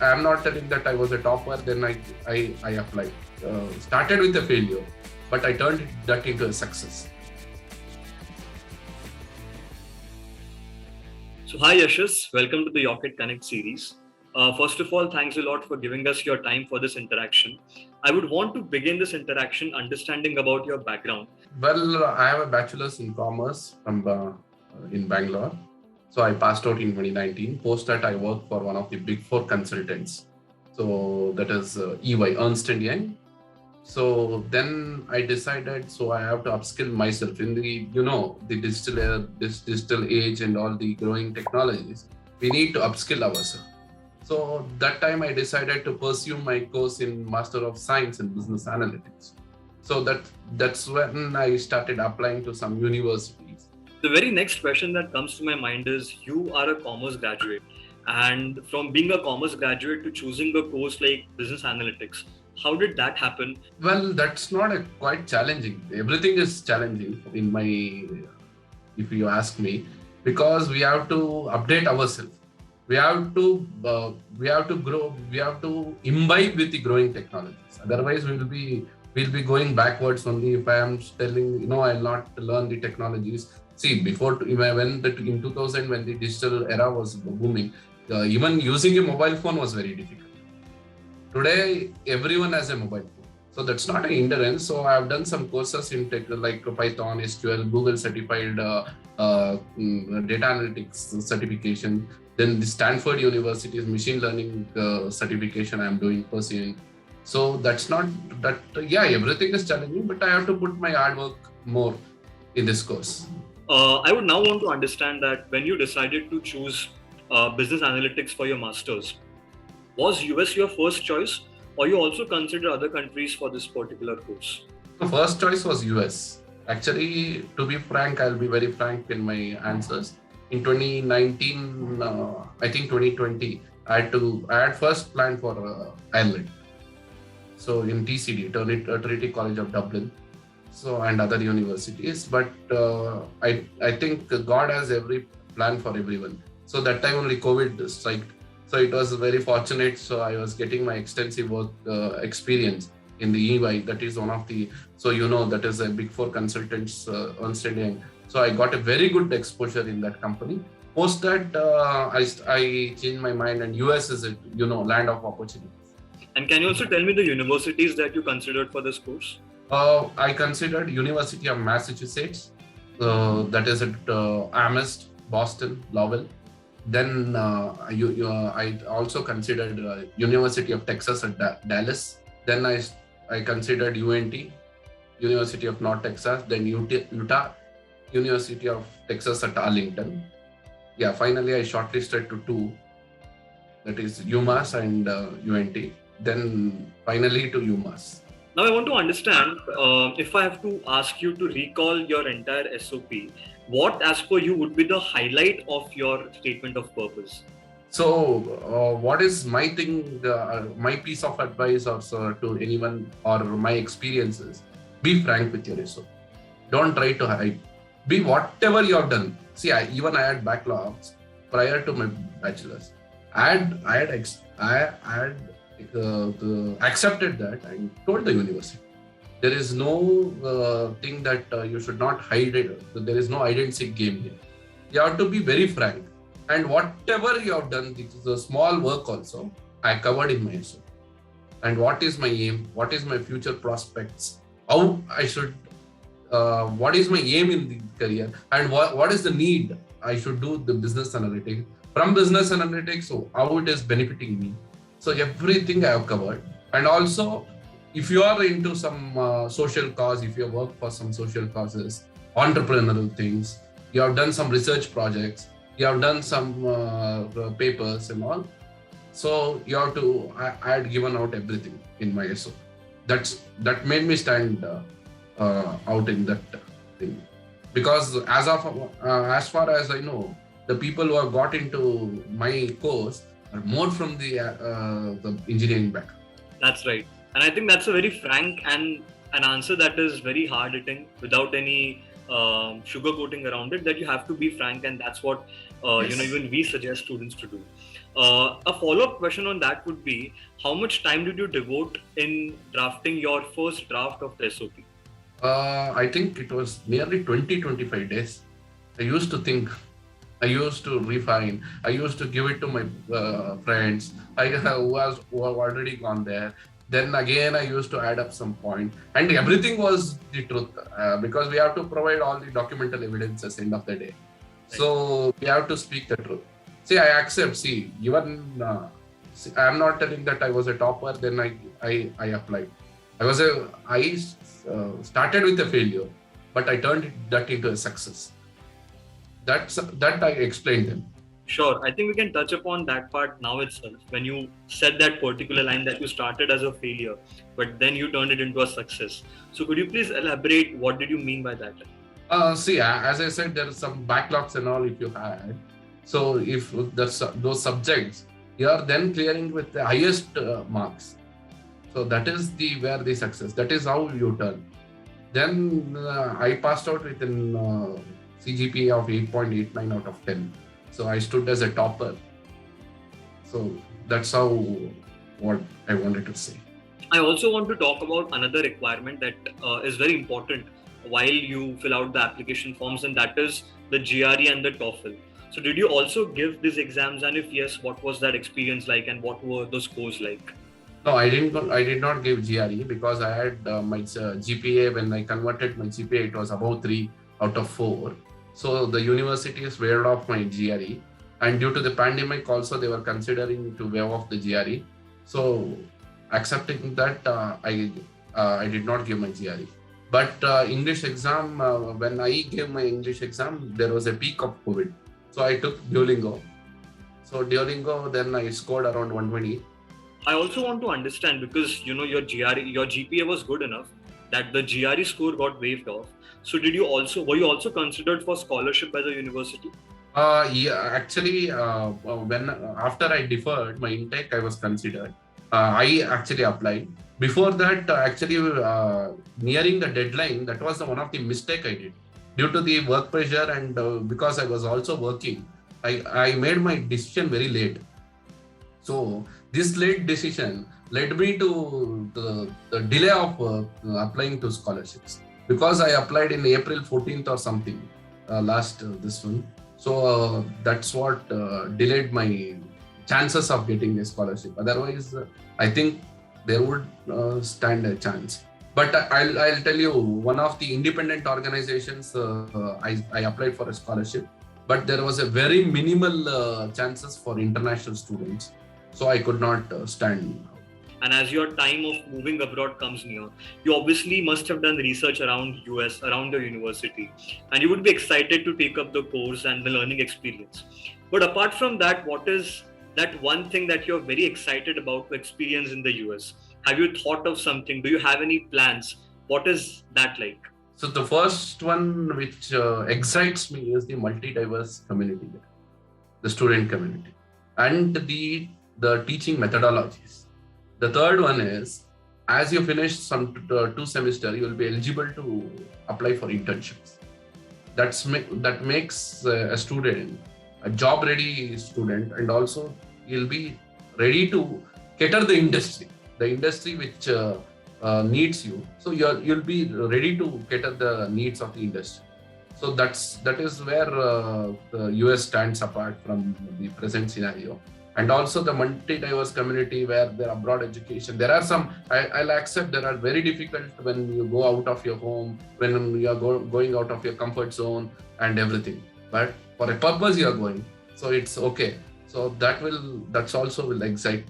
I am not telling that I was a topper. Then I applied. Started with a failure, but I turned that into a success. So hi Yashas, welcome to the Yocket Connect Series. First of all, thanks a lot for giving us your time for this interaction. I would want to begin this interaction understanding about your background. Well, I have a bachelor's in commerce from in Bangalore. So I passed out in 2019. Post that, I worked for one of the big four consultants. So that is EY, Ernst & Young. So then I decided, so I have to upskill myself in the, the digital era, this digital age and all the growing technologies. We need to upskill ourselves. So that time I decided to pursue my course in Master of Science in Business Analytics. So that's when I started applying to some universities. The very next question that comes to my mind is, you are a commerce graduate, and from being a commerce graduate to choosing a course like business analytics, how did that happen? Well, that's not quite challenging. Everything is challenging in my, if you ask me, because we have to update ourselves. We have to grow. We have to imbibe with the growing technologies. Otherwise, we'll be going backwards only. If I am telling, I'll not learn the technologies. See, before in 2000, when the digital era was booming, even using a mobile phone was very difficult. Today, everyone has a mobile phone. So that's not an hindrance. So I've done some courses in tech like Python, SQL, Google certified data analytics certification. Then the Stanford University's machine learning certification I'm pursuing. So that's not that, everything is challenging, but I have to put my hard work more in this course. I would now want to understand that when you decided to choose business analytics for your master's, was US your first choice, or you also consider other countries for this particular course? The first choice was US. Actually, to be frank, I'll be very frank in my answers. In 2019, I think 2020, I had first planned for Ireland. So in TCD, Trinity College of Dublin, so and other universities. But I think God has every plan for everyone. So that time only COVID striked. So it was very fortunate. So I was getting my extensive work experience in the EY. That is one of the, that is a big four consultants, Ernst & Young. So I got a very good exposure in that company. Post that, I changed my mind, and US is land of opportunities. And can you also tell me the universities that you considered for this course? I considered University of Massachusetts, that is at Amherst, Boston, Lowell. Then I also considered University of Texas at Dallas. Then I considered UNT, University of North Texas. Then Utah, University of Texas at Arlington. Yeah, finally I shortlisted to two. That is UMass and UNT. Then finally to UMass. Now I want to understand, if I have to ask you to recall your entire SOP, what as per you would be the highlight of your statement of purpose? So what is my thing, my piece of advice also to anyone or my experiences, be frank with your SOP. Don't try to hide. Be whatever you have done. See, I had backlogs prior to my bachelor's. I had accepted that and told the university. There is no thing that you should not hide it. There is no hide and seek game here. You have to be very frank. And whatever you have done, this is a small work also, I covered in my SOP. And what is my aim? What is my future prospects? How I should, what is my aim in the career? And what is the need I should do the business analytics? From business analytics, so how it is benefiting me. So everything I have covered. And also, if you are into some social cause, if you work for some social causes, entrepreneurial things, you have done some research projects, you have done some papers and all. So you have to, I had given out everything in my SOP. That made me stand out in that thing. Because as far as I know, the people who have got into my course are more from the engineering background. That's right. And I think that's a very frank and an answer that is very hard hitting without any sugarcoating around it, that you have to be frank, and that's what Yes. even we suggest students to do. A follow-up question on that would be, how much time did you devote in drafting your first draft of the SOP? I think it was nearly 20-25 days. I used to think, I used to refine, I used to give it to my friends who have already gone there. Then again, I used to add up some point, and everything was the truth because we have to provide all the documental evidences end of the day. So we have to speak the truth. See, I accept. See, even I'm not telling that I was a topper. Then I applied. I started with a failure, but I turned that into a success. That I explained them. Sure, I think we can touch upon that part now itself. When you said that particular line that you started as a failure, but then you turned it into a success. So could you please elaborate what did you mean by that? See, as I said, there are some backlogs and all if you had. So if those subjects, you are then clearing with the highest marks. So that is where the success. That is how you turn. Then I passed out with an CGPA of 8.89 out of 10. So I stood as a topper. So that's what I wanted to say. I also want to talk about another requirement that is very important while you fill out the application forms, and that is the GRE and the TOEFL. So did you also give these exams, and if yes, what was that experience like and what were the scores like? No, I did not give GRE because I had my GPA. When I converted my GPA, it was above 3 out of 4. So the universities waived off my GRE, and due to the pandemic also they were considering to waive off the GRE. So accepting that, I did not give my GRE. But English exam, when I gave my English exam, there was a peak of COVID. So I took Duolingo. So Duolingo, then I scored around 120. I also want to understand, because your GPA was good enough that the GRE score got waived off. So were you also considered for scholarship by the university? Yeah, actually, when after I deferred my intake, I was considered. I actually applied. Before that, nearing the deadline, that was one of the mistake I did. Due to the work pressure and because I was also working, I made my decision very late. So this late decision led me to the delay of applying to scholarships, because I applied in April 14th or something this one. So that's what delayed my chances of getting a scholarship. Otherwise, I think there would stand a chance. But I'll tell you, one of the independent organizations, I applied for a scholarship, but there was a very minimal chances for international students. So I could not stand. And as your time of moving abroad comes near, you obviously must have done research around US, around the university, and you would be excited to take up the course and the learning experience. But apart from that, what is that one thing that you're very excited about to experience in the US? Have you thought of something? Do you have any plans? What is that like? So the first one which excites me is the multi-diverse community, the student community, and the teaching methodologies. The third one is, as you finish some 2 semesters, you will be eligible to apply for internships. That makes a student a job-ready student, and also you'll be ready to cater the industry which needs you. So you'll be ready to cater the needs of the industry. So that is where the US stands apart from the present scenario. And also the multi-diverse community where there are broad education. There are some, I'll accept, there are very difficult when you go out of your home, when you are going out of your comfort zone and everything. But for a purpose you are going, so it's okay. So that's also will excite